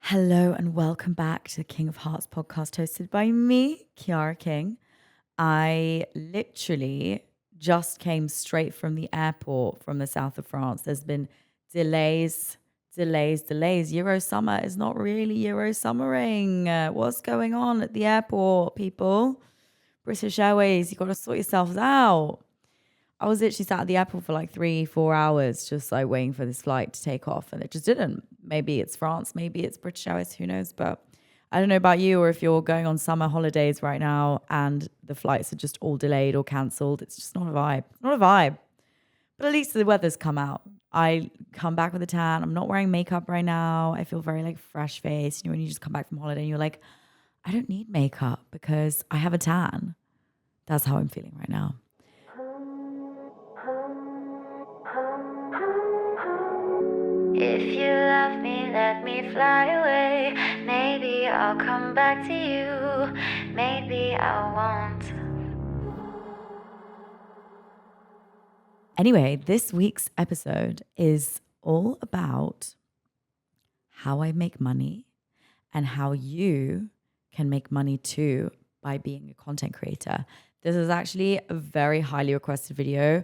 Hello and welcome back to the King of Hearts podcast hosted by me, Chiara King. I literally just came straight from the airport from the south of France. There's been delays. Euro summer is not really Euro summering. What's going on at the airport, people? British Airways, you got to sort yourselves out. I was literally sat at the airport for like 3-4 hours, just like waiting for this flight to take off, and it just didn't. Maybe it's France, maybe it's British Airways, who knows? But I don't know about you, or if you're going on summer holidays right now and the flights are just all delayed or cancelled. It's just not a vibe. Not a vibe. But at least the weather's come out. I come back with a tan. I'm not wearing makeup right now. I feel very like fresh faced. You know, when you just come back from holiday and you're like, I don't need makeup because I have a tan. That's how I'm feeling right now. If you love me, let me fly away. Maybe I'll come back to you. Maybe I won't. Anyway, this week's episode is all about how I make money and how you can make money too by being a content creator. This is actually a very highly requested video.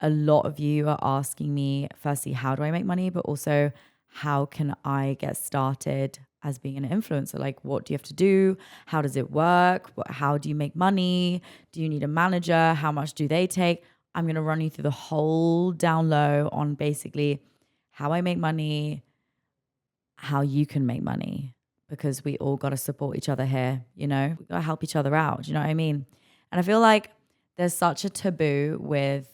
A lot of you are asking me, firstly, how do I make money? But also, how can I get started as being an influencer? Like, what do you have to do? How does it work? How do you make money? Do you need a manager? How much do they take? I'm going to run you through the whole down low on basically how I make money, how you can make money, because we all got to support each other here. You know, we got to help each other out. Do you know what I mean? And I feel like there's such a taboo with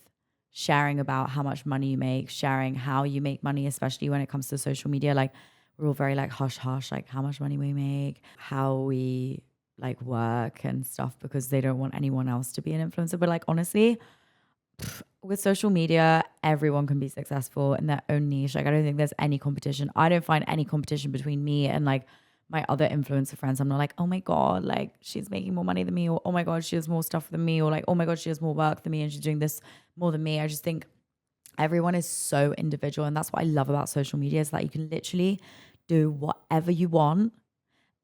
sharing about how much money you make, sharing how you make money, especially when it comes to social media. Like, we're all very like hush hush, like how much money we make, how we like work and stuff, because they don't want anyone else to be an influencer. But like, honestly, with social media, everyone can be successful in their own niche. Like, I don't think there's any competition. I don't find any competition between me and like my other influencer friends. I'm not like, oh my God, like she's making more money than me, or oh my God, she has more stuff than me, or like, oh my God, she has more work than me and she's doing this more than me. I just think everyone is so individual. And that's what I love about social media, is that you can literally do whatever you want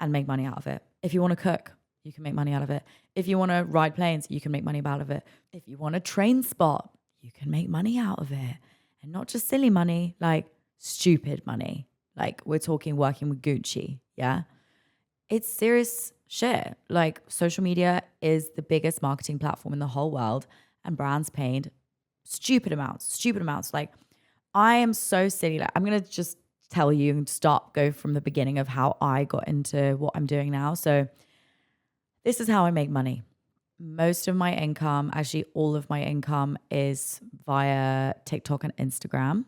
and make money out of it. If you want to cook, you can make money out of it. If you want to ride planes, you can make money out of it. If you want a train spot, you can make money out of it. And not just silly money, like stupid money. Like, we're talking working with Gucci, yeah? It's serious shit. Like, social media is the biggest marketing platform in the whole world, and brands paid stupid amounts. Like, I am so silly. Like, I'm going to just tell you and go from the beginning of how I got into what I'm doing now. So this is how I make money. Most of my income, actually all of my income, is via TikTok and Instagram.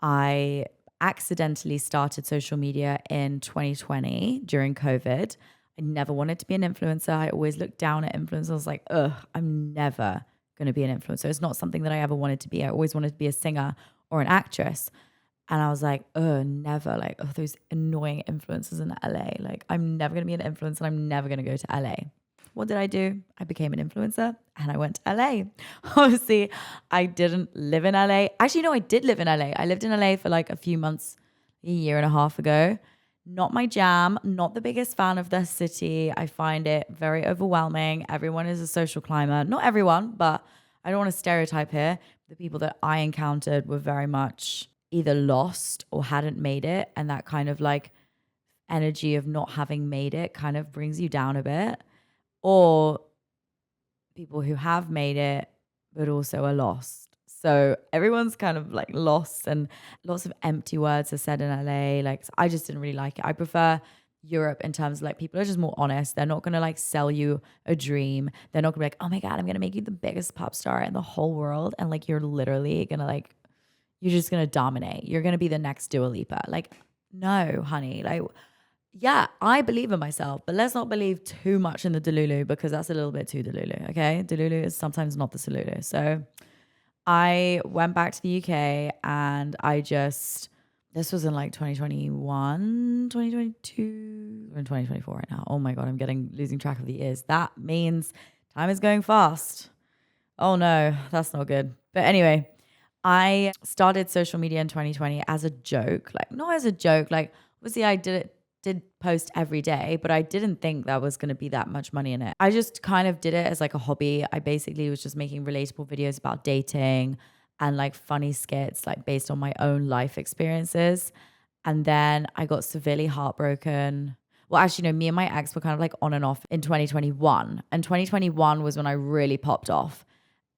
I accidentally started social media in 2020 during COVID. I never wanted to be an influencer. I always looked down at influencers. I was like, ugh, I'm never going to be an influencer. It's not something that I ever wanted to be. I always wanted to be a singer or an actress. And I was like, oh, never. Like, oh, those annoying influencers in LA. Like, I'm never going to be an influencer and I'm never going to go to LA. What did I do? I became an influencer and I went to LA. Obviously, I didn't live in LA. Actually, no, I did live in LA. I lived in LA for like a few months, a year and a half ago. Not my jam, not the biggest fan of the city. I find it very overwhelming. Everyone is a social climber. Not everyone, but I don't want to stereotype here. The people that I encountered were very much either lost or hadn't made it. And that kind of like energy of not having made it kind of brings you down a bit. Or people who have made it, but also are lost. So everyone's kind of like lost, and lots of empty words are said in LA. Like, I just didn't really like it. I prefer Europe in terms of like, people are just more honest. They're not going to like sell you a dream. They're not going to be like, oh my God, I'm going to make you the biggest pop star in the whole world. And like, you're literally going to like, you're just going to dominate. You're going to be the next Dua Lipa. Like, no, honey. Like, yeah, I believe in myself, but let's not believe too much in the Delulu, because that's a little bit too Delulu, okay? Delulu is sometimes not the Salulu. So I went back to the UK and this was in like 2021, 2022, we're in 2024 right now. Oh my God, I'm losing track of the years. That means time is going fast. Oh no, that's not good. But anyway, I started social media in 2020 as a joke, like not as a joke, like obviously I did it did post every day, but I didn't think that was going to be that much money in it. I just kind of did it as like a hobby. I basically was just making relatable videos about dating and like funny skits, like based on my own life experiences. And then I got severely heartbroken. Well, actually, no, me and my ex were kind of like on and off in 2021. And 2021 was when I really popped off.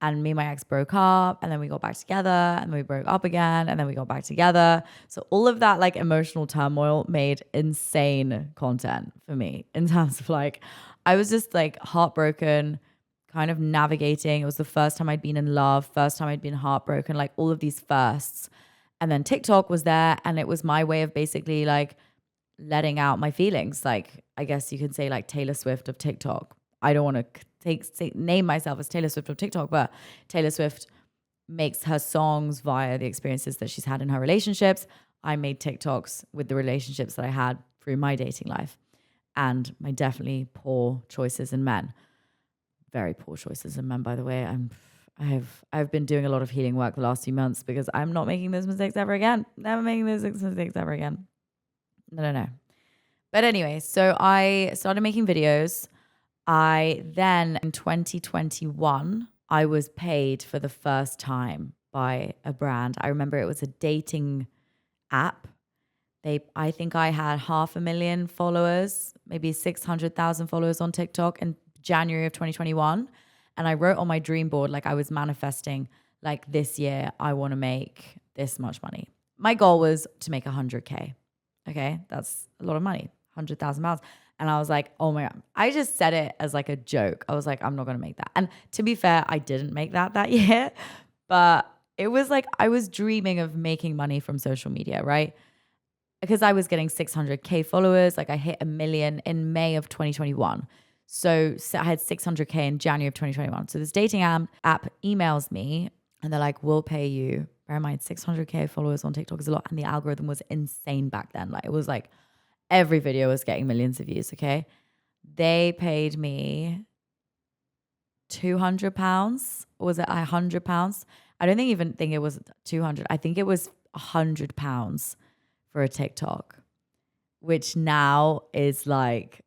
And me and my ex broke up, and then we got back together, and then we broke up again, and then we got back together. So all of that like emotional turmoil made insane content for me in terms of like, I was just like heartbroken, kind of navigating. It was the first time I'd been in love, first time I'd been heartbroken, like all of these firsts. And then TikTok was there, and it was my way of basically like letting out my feelings. Like, I guess you could say like Taylor Swift of TikTok. I don't want to name myself as Taylor Swift of TikTok, but Taylor Swift makes her songs via the experiences that she's had in her relationships. I made TikToks with the relationships that I had through my dating life and my definitely poor choices in men. Very poor choices in men, by the way. I've been doing a lot of healing work the last few months because I'm not making those mistakes ever again. Never making those mistakes ever again. No. But anyway, so I started making videos. I then in 2021, I was paid for the first time by a brand. I remember it was a dating app. I think I had 500,000 followers, maybe 600,000 followers on TikTok in January of 2021. And I wrote on my dream board, like I was manifesting, like this year, I want to make this much money. My goal was to make 100K. Okay. That's a lot of money, 100,000 pounds. And I was like, oh my God. I just said it as like a joke. I was like, I'm not going to make that. And to be fair, I didn't make that year, but it was like, I was dreaming of making money from social media, right? Because I was getting 600K followers. Like I hit 1 million in May of 2021. So I had 600K in January of 2021. So this dating app emails me and they're like, we'll pay you. Bear in mind, 600K followers on TikTok is a lot. And the algorithm was insane back then. Like it was like every video was getting millions of views, okay? They paid me £200. Or was it £100? I don't even think it was 200. I think it was £100 for a TikTok, which now is like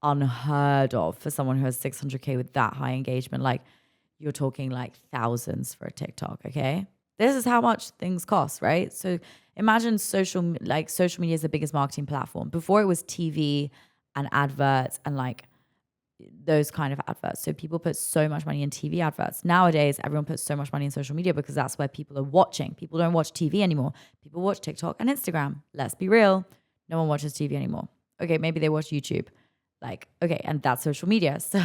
unheard of for someone who has 600K with that high engagement. Like you're talking like thousands for a TikTok, okay? This is how much things cost, right? So imagine social media is the biggest marketing platform. Before it was TV and adverts and like those kind of adverts. So people put so much money in TV adverts. Nowadays, everyone puts so much money in social media because that's where people are watching. People don't watch TV anymore. People watch TikTok and Instagram. Let's be real. No one watches TV anymore. Okay, maybe they watch YouTube. Like, okay, and that's social media. So,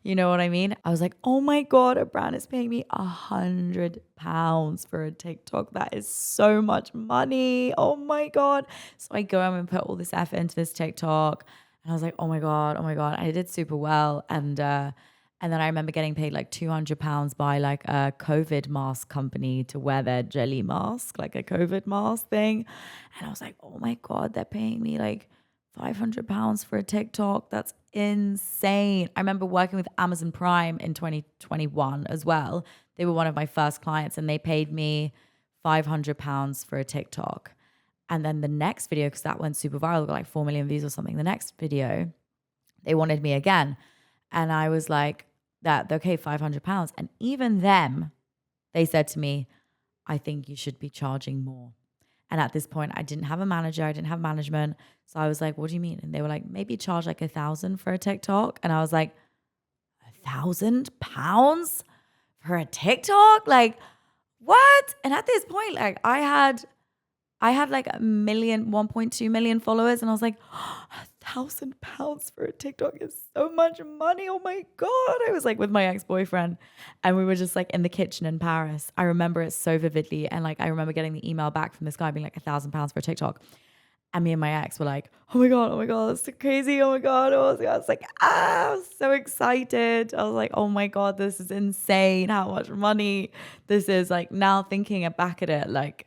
you know what I mean? I was like, oh my God, a brand is paying me £100 for a TikTok. That is so much money. Oh my God. So I go and put all this effort into this TikTok. And I was like, oh my God. I did super well. And then I remember getting paid like £200 by like a COVID mask company to wear their jelly mask, like a COVID mask thing. And I was like, oh my God, they're paying me like £500 for a TikTok. That's insane. I remember working with Amazon Prime in 2021 as well. They were one of my first clients and they paid me £500 for a TikTok. And then the next video, because that went super viral, got like 4 million views or something. The next video, they wanted me again. And I was like, okay, £500. And even them, they said to me, I think you should be charging more. And at this point, I didn't have a manager. I didn't have management. So I was like, what do you mean? And they were like, maybe charge like 1,000 for a TikTok. And I was like, £1,000 for a TikTok? Like, what? And at this point, like I had like 1.2 million followers. And I was like, £1,000 for a TikTok is so much money. Oh my God. I was like with my ex-boyfriend and we were just like in the kitchen in Paris. I remember it so vividly. And like, I remember getting the email back from this guy being like £1,000 for a TikTok. And me and my ex were like, oh my God, that's so crazy. Oh my God. I was like, I was so excited. I was like, oh my God, this is insane. How much money this is. Like now thinking back at it, like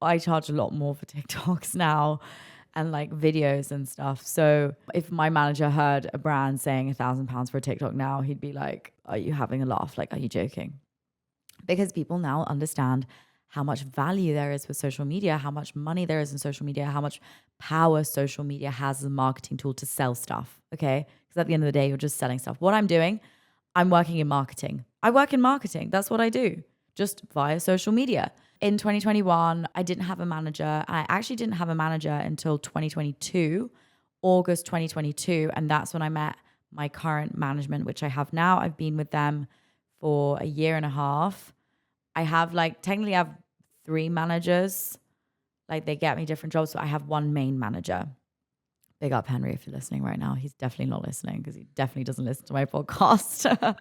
I charge a lot more for TikToks now and like videos and stuff. So if my manager heard a brand saying £1,000 for a TikTok now, he'd be like, are you having a laugh? Like, are you joking? Because people now understand how much value there is with social media, how much money there is in social media, how much power social media has as a marketing tool to sell stuff. Okay. Because at the end of the day, you're just selling stuff. What I'm doing, I'm working in marketing. I work in marketing. That's what I do, just via social media. In 2021, I didn't have a manager. I actually didn't have a manager until 2022, August 2022. And that's when I met my current management, which I have now. I've been with them for a year and a half. I have technically I have 3 managers. Like they get me different jobs. So I have one main manager. Big up Henry if you're listening right now. He's definitely not listening because he definitely doesn't listen to my podcast.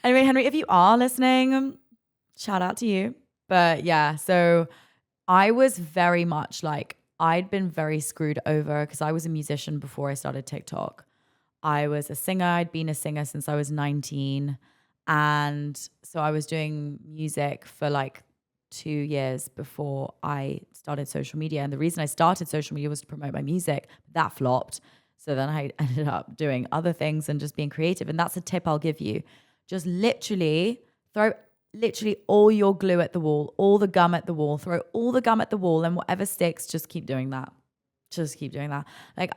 Anyway, Henry, if you are listening, shout out to you. But yeah, so I was very much I'd been very screwed over because I was a musician before I started TikTok. I was a singer. I'd been a singer since I was 19. And so I was doing music for 2 years before I started social media. And the reason I started social media was to promote my music. That flopped. So then I ended up doing other things and just being creative. And that's a tip I'll give you. Just literally throw all your glue at the wall, all the gum at the wall, throw all the gum at the wall, and whatever sticks, just keep doing that. Just keep doing that.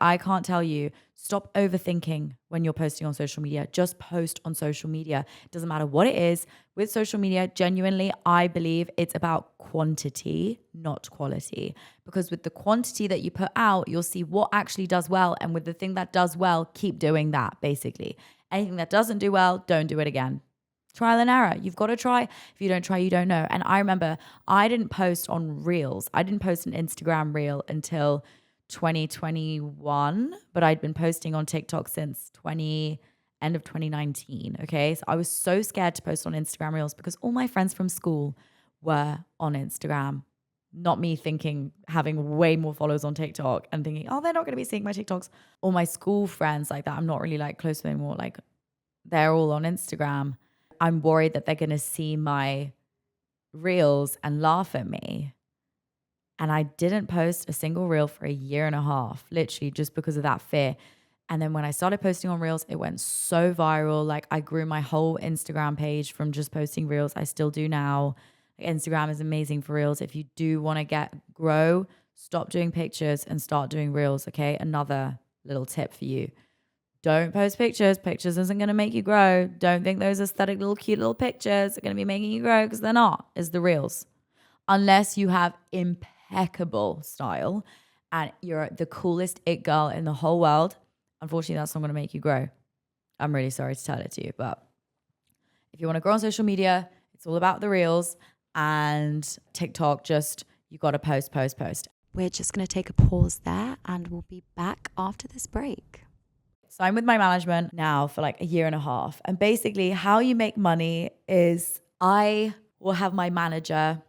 I can't tell you, stop overthinking when you're posting on social media. Just post on social media. It doesn't matter what it is. With social media, genuinely, I believe it's about quantity, not quality. Because with the quantity that you put out, you'll see what actually does well. And with the thing that does well, keep doing that, basically. Anything that doesn't do well, don't do it again. Trial and error. You've got to try. If you don't try, you don't know. And I remember I didn't post on Reels. I didn't post an Instagram Reel until 2021, but I'd been posting on TikTok since end of 2019. Okay. So I was so scared to post on Instagram Reels because all my friends from school were on Instagram. Not me having way more followers on TikTok and thinking, oh, they're not going to be seeing my TikToks. All my school friends that I'm not really close to anymore. They're all on Instagram. I'm worried that they're going to see my reels and laugh at me. And I didn't post a single reel for a year and a half, literally just because of that fear. And then when I started posting on reels, it went so viral. I grew my whole Instagram page from just posting reels. I still do now. Instagram is amazing for reels. If you do want to grow, stop doing pictures and start doing reels. Okay. Another little tip for you. Don't post pictures. Pictures isn't going to make you grow. Don't think those aesthetic little cute little pictures are going to be making you grow because they're not. It's the reels. Unless you have impeccable style and you're the coolest it girl in the whole world, unfortunately, that's not going to make you grow. I'm really sorry to tell it to you, but if you want to grow on social media, it's all about the reels and TikTok. You got to post. We're just going to take a pause there and we'll be back after this break. So I'm with my management now for a year and a half. And basically how you make money is I will have my manager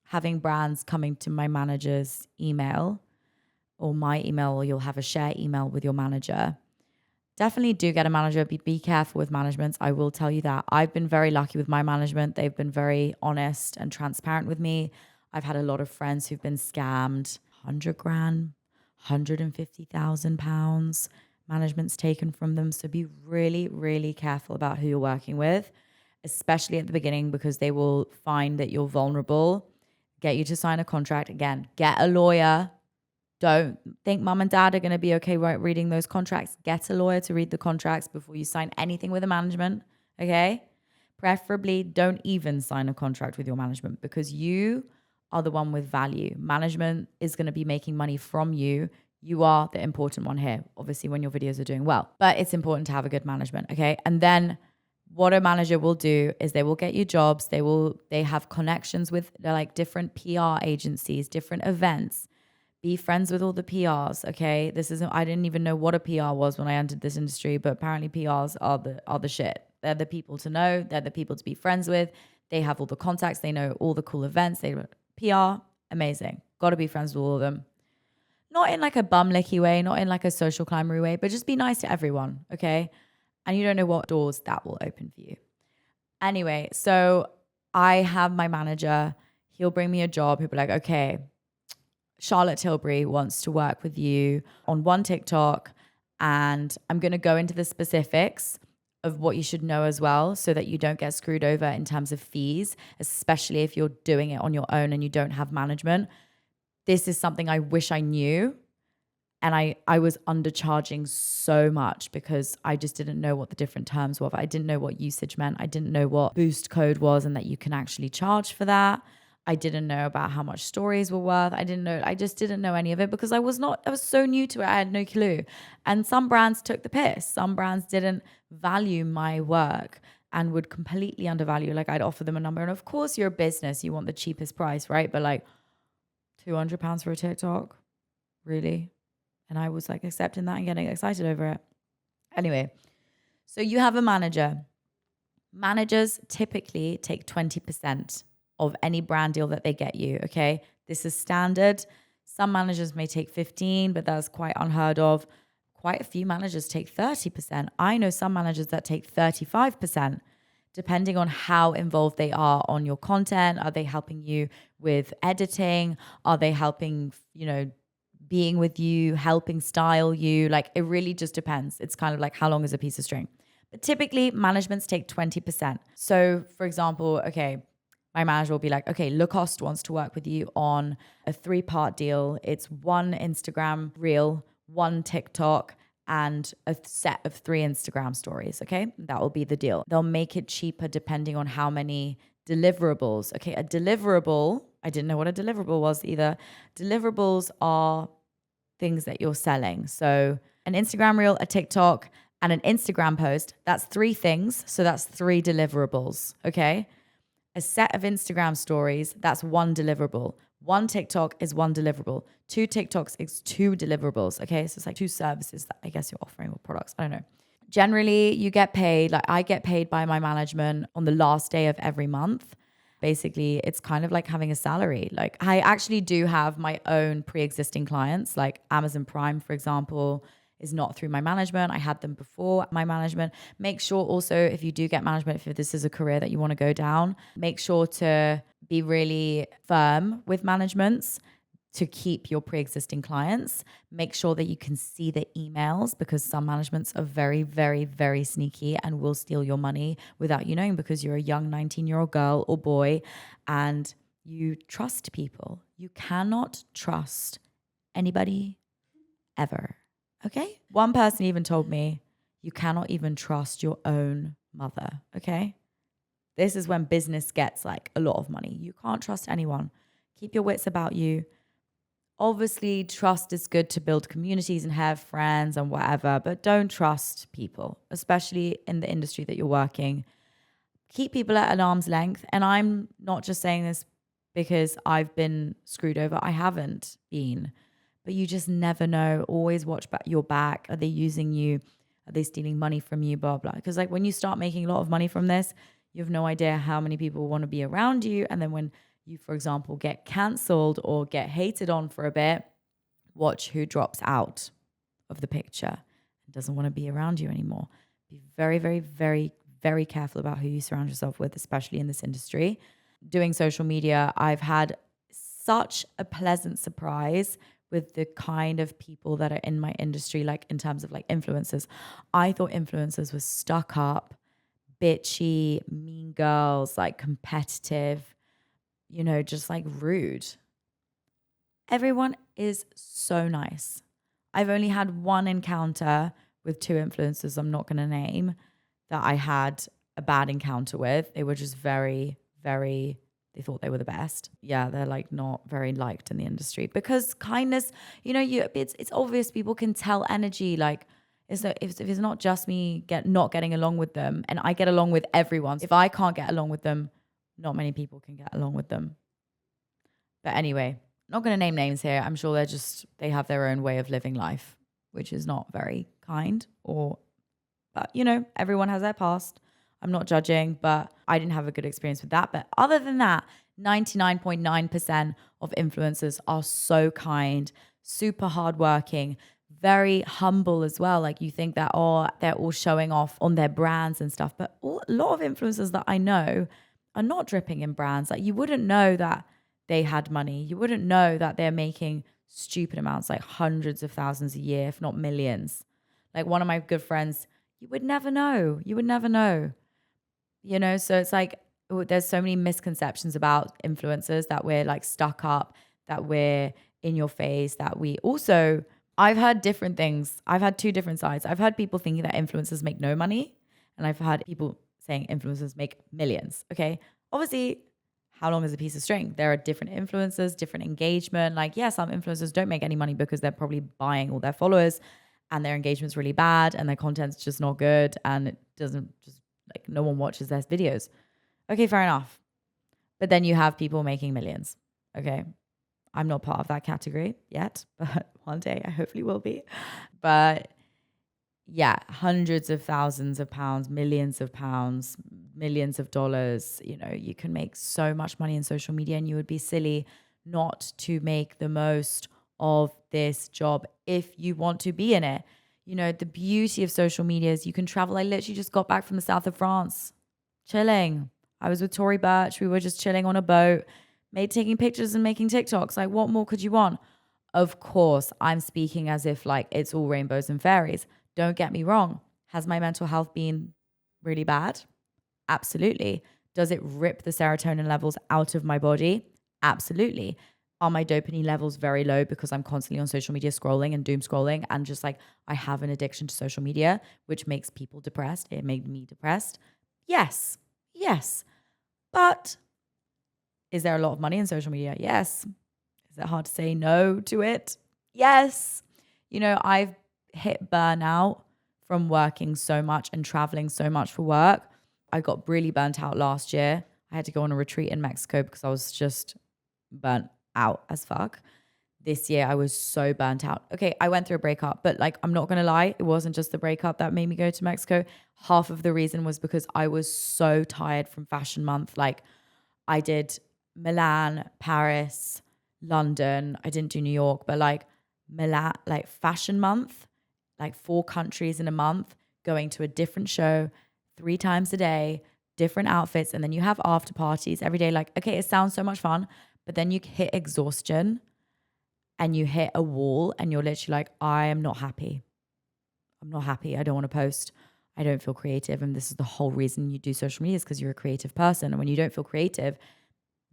having brands coming to my manager's email or my email, or you'll have a share email with your manager. Definitely do get a manager. Be careful with managements. I will tell you that. I've been very lucky with my management. They've been very honest and transparent with me. I've had a lot of friends who've been scammed. 100 grand, 150,000 pounds. Management's taken from them. So be really, really careful about who you're working with, especially at the beginning, because they will find that you're vulnerable, get you to sign a contract. Again, get a lawyer. Don't think mum and dad are going to be okay reading those contracts. Get a lawyer to read the contracts before you sign anything with a management. Okay? Preferably don't even sign a contract with your management because you are the one with value. Management is going to be making money from you. You are the important one here, obviously, when your videos are doing well. But it's important to have a good management, okay? And then what a manager will do is they will get you jobs. They have connections with different PR agencies, different events. Be friends with all the PRs, okay? I didn't even know what a PR was when I entered this industry, but apparently PRs are the shit. They're the people to know. They're the people to be friends with. They have all the contacts. They know all the cool events. PR, amazing. Got to be friends with all of them. Not in a bum licky way, not in a social climbery way, but just be nice to everyone, okay? And you don't know what doors that will open for you. Anyway, so I have my manager. He'll bring me a job. He'll be like, okay, Charlotte Tilbury wants to work with you on one TikTok, and I'm going to go into the specifics of what you should know as well, so that you don't get screwed over in terms of fees, especially if you're doing it on your own and you don't have management. This is something I wish I knew. And I was undercharging so much because I just didn't know what the different terms were. I didn't know what usage meant. I didn't know what boost code was and that you can actually charge for that. I didn't know about how much stories were worth. I just didn't know any of it because I was so new to it. I had no clue. And some brands took the piss. Some brands didn't value my work and would completely undervalue. Like, I'd offer them a number. And of course, you're a business. You want the cheapest price, right? But like £200 for a TikTok? Really? And I was like accepting that and getting excited over it. Anyway, so you have a manager. Managers typically take 20% of any brand deal that they get you, okay? This is standard. Some managers may take 15, but that's quite unheard of. Quite a few managers take 30%. I know some managers that take 35%, depending on how involved they are on your content. Are they helping you with editing? Are they helping, being with you, helping style you? Like, it really just depends. It's kind of like, how long is a piece of string? But typically managements take 20%. So for example, okay, my manager will be like, okay, Lacoste wants to work with you on a 3-part deal. It's 1 Instagram reel, 1 TikTok, and a set of 3 Instagram stories. Okay, that will be the deal. They'll make it cheaper depending on how many deliverables. Okay, a deliverable, I didn't know what a deliverable was either. Deliverables are things that you're selling. So an Instagram reel, a TikTok, and an Instagram post, that's 3 things. So that's 3 deliverables. Okay. A set of Instagram stories, that's 1 deliverable. 1 TikTok is 1 deliverable. 2 TikToks is 2 deliverables. Okay. So it's like 2 services that I guess you're offering or products. I don't know. Generally, you get paid, like I get paid by my management on the last day of every month. Basically, it's kind of like having a salary. Like, I actually do have my own pre-existing clients, like Amazon Prime, for example, is not through my management. I had them before my management. Make sure also, if you do get management, if this is a career that you want to go down, make sure to be really firm with managements to keep your pre-existing clients. Make sure that you can see the emails, because some managements are very, very, very sneaky and will steal your money without you knowing, because you're a young 19-year-old girl or boy and you trust people. You cannot trust anybody ever. Okay? One person even told me, you cannot even trust your own mother. Okay? This is when business gets like a lot of money. You can't trust anyone. Keep your wits about you. Obviously, trust is good to build communities and have friends and whatever, but don't trust people, especially in the industry that you're working. Keep people at an arm's length. And I'm not just saying this because I've been screwed over. I haven't been, but you just never know. Always watch your back. Are they using you? Are they stealing money from you? Blah, blah. Because like when you start making a lot of money from this, you have no idea how many people want to be around you. And then when you, for example, get cancelled or get hated on for a bit, watch who drops out of the picture and doesn't want to be around you anymore. Be very, very, very, very careful about who you surround yourself with, especially in this industry. Doing social media, I've had such a pleasant surprise with the kind of people that are in my industry, like in terms of like influencers. I thought influencers were stuck up, bitchy, mean girls, like competitive, just like rude. Everyone is so nice. I've only had one encounter with 2 influencers I'm not going to name that I had a bad encounter with. They were just very, very, they thought they were the best. Yeah, they're like not very liked in the industry because kindness, it's obvious people can tell energy. Like, if it's not just me not getting along with them, and I get along with everyone. If I can't get along with them, not many people can get along with them. But anyway, not going to name names here. I'm sure they have their own way of living life, which is not very kind but everyone has their past. I'm not judging, but I didn't have a good experience with that. But other than that, 99.9% of influencers are so kind, super hardworking, very humble as well. Like you think that, they're all showing off on their brands and stuff. But a lot of influencers that I know are not dripping in brands. Like you wouldn't know that they had money. You wouldn't know that they're making stupid amounts, like hundreds of thousands a year, if not millions. Like one of my good friends, You would never know. You would never know. You know, so it's like there's so many misconceptions about influencers that we're like stuck up, that we're in your face, that we also, I've heard different things. I've had two different sides. I've heard people thinking that influencers make no money, and I've had people saying influencers make millions. Okay. Obviously, how long is a piece of string? There are different influencers, different engagement. Like, yeah, some influencers don't make any money because they're probably buying all their followers and their engagement's really bad and their content's just not good and it doesn't just like no one watches their videos. Okay, fair enough. But then you have people making millions. Okay. I'm not part of that category yet, but one day I hopefully will be. But yeah, hundreds of thousands of pounds, pounds, millions of dollars. You know, you can make so much money in social media and you would be silly not to make the most of this job if you want to be in it. You know, the beauty of social media is you can travel. I literally just got back from the south of France, chilling. I was with Tory Burch. We were just chilling on a boat, taking pictures and making TikToks. Like, what more could you want? Of course, I'm speaking as if like it's all rainbows and fairies. Don't get me wrong. Has my mental health been really bad? Absolutely. Does it rip the serotonin levels out of my body? Absolutely. Are my dopamine levels very low because I'm constantly on social media scrolling and doom scrolling and just like I have an addiction to social media, which makes people depressed? It made me depressed. Yes. Yes. But is there a lot of money in social media? Yes. Is it hard to say no to it? Yes. You know, I've hit burnout from working so much and traveling so much for work. I got really burnt out last year. I had to go on a retreat in Mexico because I was just burnt out as fuck. This year, I was so burnt out. Okay, I went through a breakup, but like, I'm not going to lie, it wasn't just the breakup that made me go to Mexico. Half of the reason was because I was so tired from Fashion Month. Like, I did Milan, Paris, London. I didn't do New York, but like Milan, like Fashion Month, like 4 countries in a month, going to a different show 3 times a day, different outfits. And then you have after parties every day. Like, okay, it sounds so much fun, but then you hit exhaustion and you hit a wall and you're literally like, I am not happy. I'm not happy. I don't want to post. I don't feel creative. And this is the whole reason you do social media is because you're a creative person. And when you don't feel creative,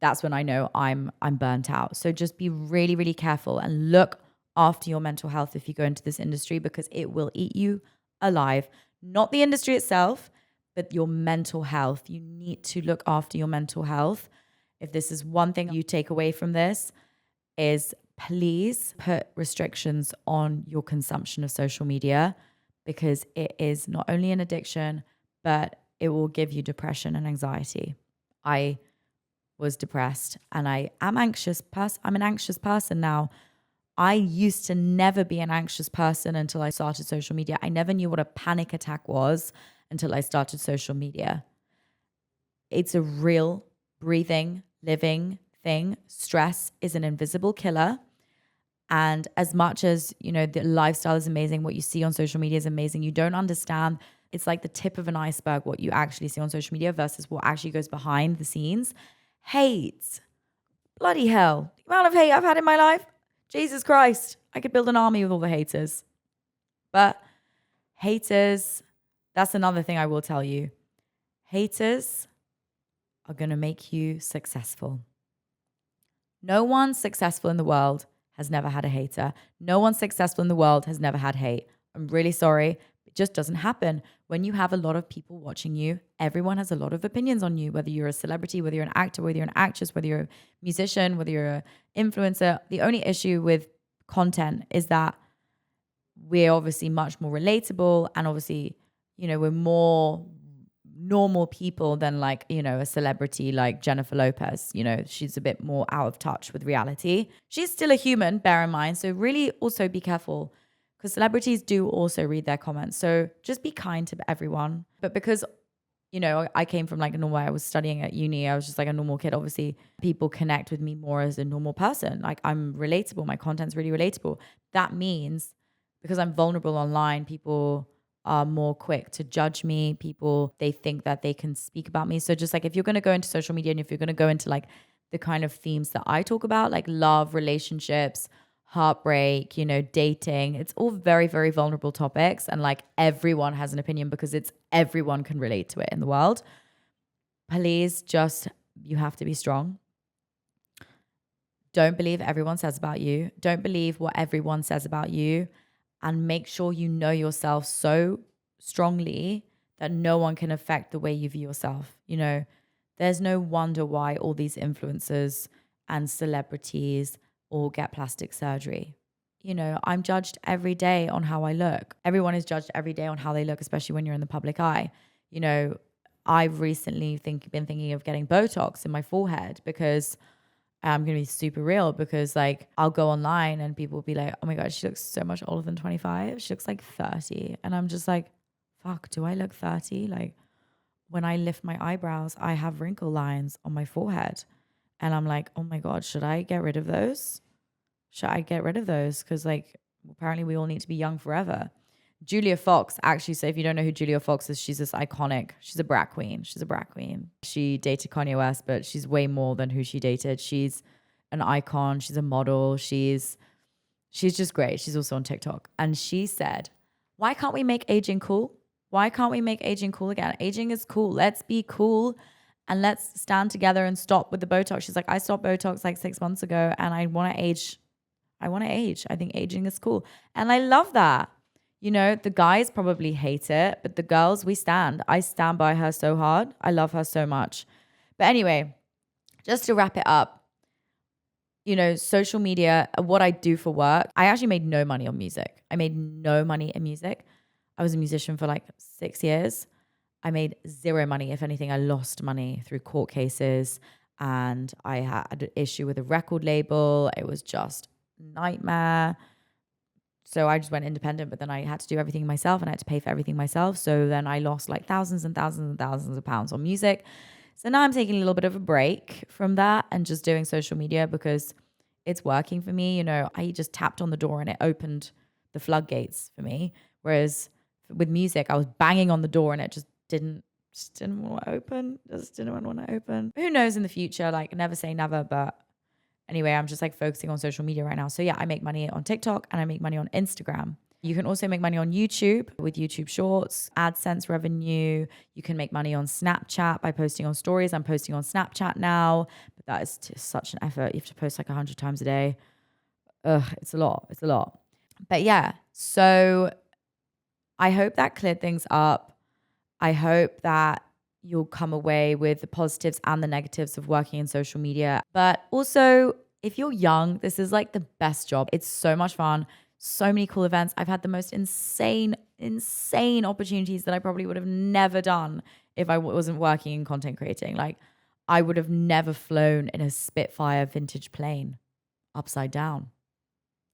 that's when I know I'm burnt out. So just be really, really careful and look after your mental health if you go into this industry because it will eat you alive. Not the industry itself, but your mental health. You need to look after your mental health. If this is one thing you take away from this, is please put restrictions on your consumption of social media because it is not only an addiction, but it will give you depression and anxiety. I was depressed and I'm an anxious person now. I used to never be an anxious person until I started social media. I never knew what a panic attack was until I started social media. It's a real, breathing, living thing. Stress is an invisible killer. And as much as, you know, the lifestyle is amazing, what you see on social media is amazing, you don't understand. It's like the tip of an iceberg, what you actually see on social media versus what actually goes behind the scenes. Hate. Bloody hell. The amount of hate I've had in my life. Jesus Christ. I could build an army with all the haters. But haters, that's another thing I will tell you. Haters are going to make you successful. No one successful in the world has never had a hater. No one successful in the world has never had hate. I'm really sorry. It just doesn't happen. When you have a lot of people watching you, everyone has a lot of opinions on you, whether you're a celebrity, whether you're an actor, whether you're an actress, whether you're a musician, whether you're an influencer. The only issue with content is that we're obviously much more relatable and obviously, you know, we're more normal people than like, you know, a celebrity like Jennifer Lopez. You know, she's a bit more out of touch with reality. She's still a human, bear in mind. So really also be careful because celebrities do also read their comments. So just be kind to everyone. But because, you know, I came from like a normal, I was studying at uni. I was just like a normal kid. Obviously, people connect with me more as a normal person. Like I'm relatable. My content's really relatable. That means because I'm vulnerable online, people are more quick to judge me. People, they think that they can speak about me. So just like if you're going to go into social media and if you're going to go into like the kind of themes that I talk about, like love, relationships, heartbreak, you know, dating. It's all very, very vulnerable topics. And like everyone has an opinion because everyone can relate to it in the world. Please just, you have to be strong. Don't believe everyone says about you. Don't believe what everyone says about you. And make sure you know yourself so strongly that no one can affect the way you view yourself. You know, there's no wonder why all these influencers and celebrities all get plastic surgery. You know, I'm judged every day on how I look. Everyone is judged every day on how they look, especially when you're in the public eye. You know, I've recently been thinking of getting Botox in my forehead because I'm going to be super real, because like I'll go online and people will be like, oh my God, she looks so much older than 25. She looks like 30. And I'm just like, fuck, do I look 30? Like when I lift my eyebrows, I have wrinkle lines on my forehead. And I'm like, oh my God, should I get rid of those? Should I get rid of those? Because like apparently we all need to be young forever. Julia Fox, actually, so if you don't know who Julia Fox is, she's this iconic, she's a brat queen. She's a brat queen. She dated Kanye West, but she's way more than who she dated. She's an icon. She's a model. She's just great. She's also on TikTok. And she said, why can't we make aging cool? Why can't we make aging cool again? Aging is cool. Let's be cool and let's stand together and stop with the Botox. She's like, I stopped Botox like 6 months ago and I want to age. I want to age. I think aging is cool. And I love that. You know, the guys probably hate it, but the girls, we stand. I stand by her so hard. I love her so much. But anyway, just to wrap it up, you know, social media, what I do for work, I actually made no money on music. I made no money in music. I was a musician for like 6 years. I made zero money. If anything, I lost money through court cases and I had an issue with a record label. It was just a nightmare. So I just went independent, but then I had to do everything myself and I had to pay for everything myself. So then I lost like thousands and thousands and thousands of pounds on music. So now I'm taking a little bit of a break from that and just doing social media because it's working for me. You know, I just tapped on the door and it opened the floodgates for me. Whereas with music, I was banging on the door and it just didn't want to open. Just didn't want to open. Who knows in the future? Like never say never, but anyway, I'm just like focusing on social media right now. So yeah, I make money on TikTok and I make money on Instagram. You can also make money on YouTube with YouTube Shorts, AdSense revenue. You can make money on Snapchat by posting on stories. I'm posting on Snapchat now, but that is just such an effort. You have to post like 100 times a day. Ugh, it's a lot. It's a lot. But yeah, so I hope that cleared things up. I hope that you'll come away with the positives and the negatives of working in social media. But also, if you're young, this is like the best job. It's so much fun. So many cool events. I've had the most insane opportunities that I probably would have never done if I wasn't working in content creating. Like I would have never flown in a Spitfire vintage plane upside down.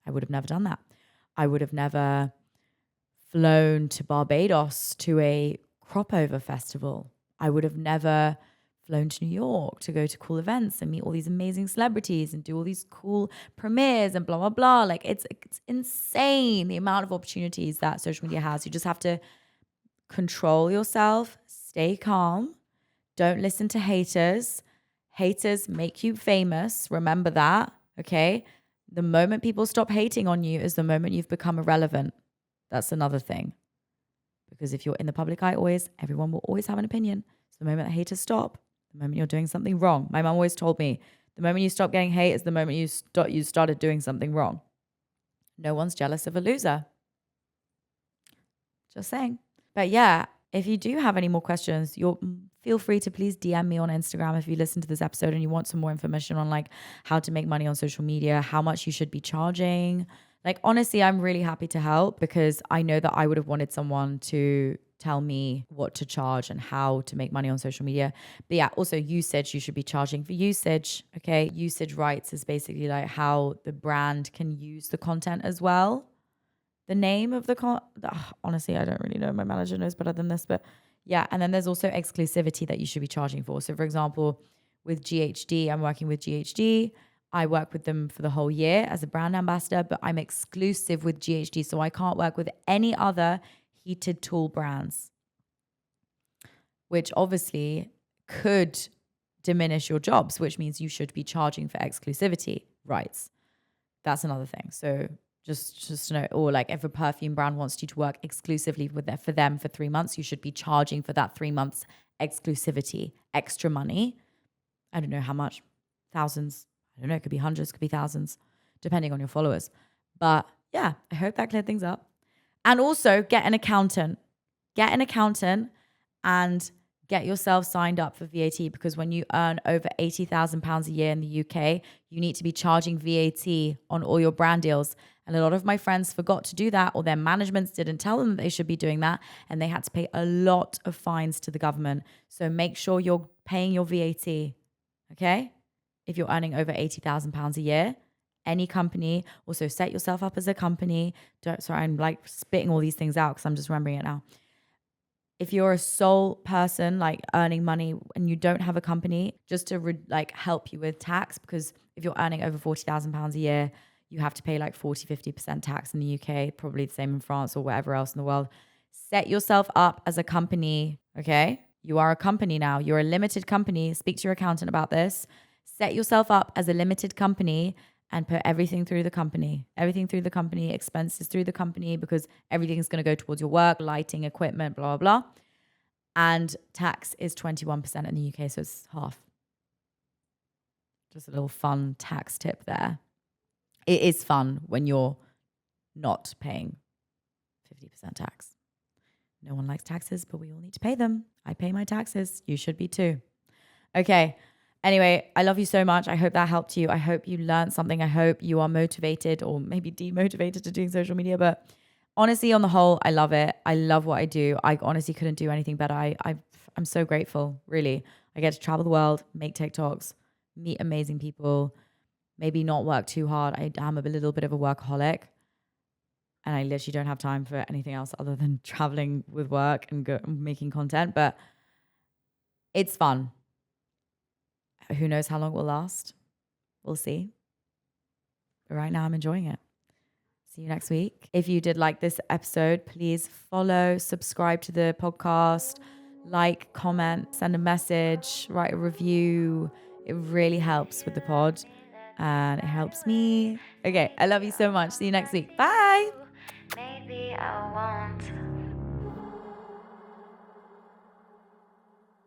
I would have never done that. I would have never flown to Barbados to a crop over festival. I would have never flown to New York to go to cool events and meet all these amazing celebrities and do all these cool premieres and blah, blah, blah. Like it's insane the amount of opportunities that social media has. You just have to control yourself, stay calm, don't listen to haters. Haters make you famous. Remember that, okay? The moment people stop hating on you is the moment you've become irrelevant. That's another thing. Because if you're in the public eye everyone will always have an opinion. So the moment the haters stop, the moment you're doing something wrong. My mom always told me, the moment you stop getting hate is the moment you started doing something wrong. No one's jealous of a loser. Just saying. But yeah, if you do have any more questions, feel free to please DM me on Instagram if you listen to this episode and you want some more information on like how to make money on social media, how much you should be charging. Like, honestly, I'm really happy to help because I know that I would have wanted someone to tell me what to charge and how to make money on social media. But yeah, also usage, you should be charging for usage. Okay. Usage rights is basically like how the brand can use the content as well. The name of the honestly, I don't really know. My manager knows better than this, but yeah. And then there's also exclusivity that you should be charging for. So for example, with GHD, I'm working with GHD. I work with them for the whole year as a brand ambassador, but I'm exclusive with GHD. So I can't work with any other heated tool brands, which obviously could diminish your jobs, which means you should be charging for exclusivity rights. That's another thing. So just to know, or like if a perfume brand wants you to work exclusively for them for 3 months, you should be charging for that 3 months exclusivity, extra money. I don't know how much, thousands. I don't know. It could be hundreds, could be thousands, depending on your followers. But yeah, I hope that cleared things up. And also get an accountant. Get an accountant and get yourself signed up for VAT, because when you earn over £80,000 a year in the UK, you need to be charging VAT on all your brand deals. And a lot of my friends forgot to do that, or their managements didn't tell them that they should be doing that, and they had to pay a lot of fines to the government. So make sure you're paying your VAT, okay? If you're earning over £80,000 a year, any company. Also set yourself up as a company. Sorry, I'm like spitting all these things out because I'm just remembering it now. If you're a sole person like earning money and you don't have a company, just to like help you with tax, because if you're earning over £40,000 a year, you have to pay like 40-50% tax in the UK, probably the same in France or wherever else in the world. Set yourself up as a company, okay? You are a company now. You're a limited company. Speak to your accountant about this. Set yourself up as a limited company and put everything through the company, expenses through the company, because everything's going to go towards your work, lighting, equipment, blah, blah, blah. And tax is 21% in the UK, so it's half. Just a little fun tax tip there. It is fun when you're not paying 50% tax. No one likes taxes, but we all need to pay them. I pay my taxes. You should be too. Okay. Anyway, I love you so much. I hope that helped you. I hope you learned something. I hope you are motivated or maybe demotivated to doing social media. But honestly, on the whole, I love it. I love what I do. I honestly couldn't do anything better. I'm so grateful, really. I get to travel the world, make TikToks, meet amazing people, maybe not work too hard. I am a little bit of a workaholic. And I literally don't have time for anything else other than traveling with work and making content. But it's fun. Who knows how long it will last? We'll see. But right now, I'm enjoying it. See you next week. If you did like this episode, please follow, subscribe to the podcast, like, comment, send a message, write a review. It really helps with the pod and it helps me. Okay, I love you so much. See you next week. Bye. Maybe I won't.